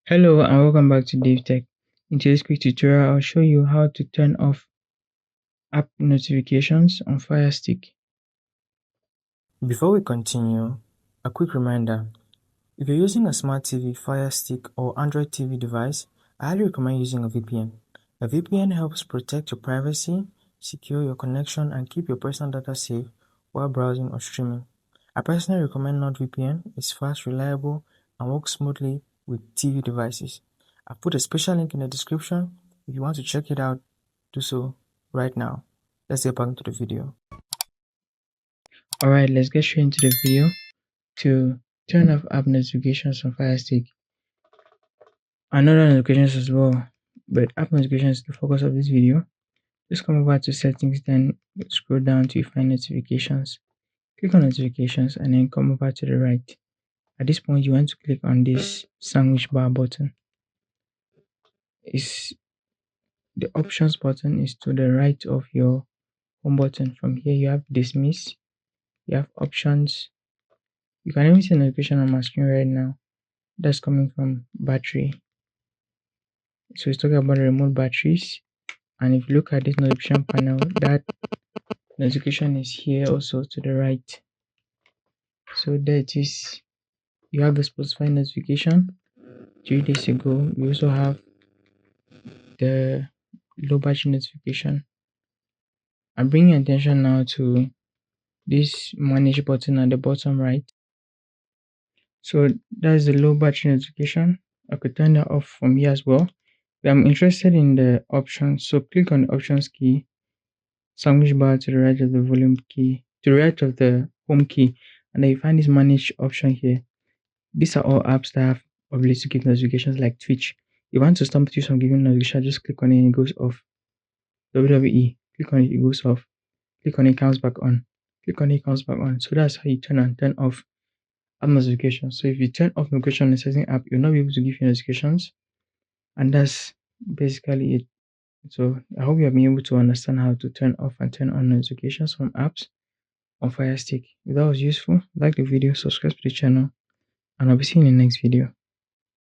Hello and welcome back to DaveTech. In today's quick tutorial, I'll show you how to turn off app notifications on Firestick. Before we continue, a quick reminder. If you're using a smart TV, Firestick, or Android TV device, I highly recommend using a VPN. A VPN helps protect your privacy, secure your connection, and keep your personal data safe while browsing or streaming. I personally recommend NordVPN. It's fast, reliable, and works smoothly with TV devices. I've put a special link in the description. If you want to check it out, do so right now. Let's get back into the video. Alright, let's get straight into the video. To turn off app notifications on Firestick and other notifications as well, but app notifications is the focus of this video. Just come over to settings, then scroll down to find notifications. Click on notifications and then come over to the right. At this point, you want to click on this sandwich bar button. The options button is to the right of your home button. From here, you have dismiss, you have options. You can even see a notification on my screen right now that's coming from battery. So it's talking about the remote batteries. And if you look at this notification panel, that notification is here also to the right. So there it is. You have the Spotify notification 3 days ago. You also have the low battery notification. I'm bringing your attention now to this manage button at the bottom right. So that's the low battery notification. I could turn that off from here as well. But I'm interested in the options. So click on the options key, sandwich bar to the right of the volume key, to the right of the home key, and then you find this manage option here. These are all apps that have ability to give notifications like Twitch. If you want to stop you from giving notifications, just click on it and it goes off. WWE, click on it, it goes off. Click on it, it comes back on. Click on it, it comes back on. So that's how you turn on, turn off app notifications. So if you turn off notification on a certain app, you'll not be able to give you notifications, and that's basically it. So I hope you have been able to understand how to turn off and turn on notifications from apps on Firestick. If that was useful, like the video, subscribe to the channel, and I'll be seeing you in the next video.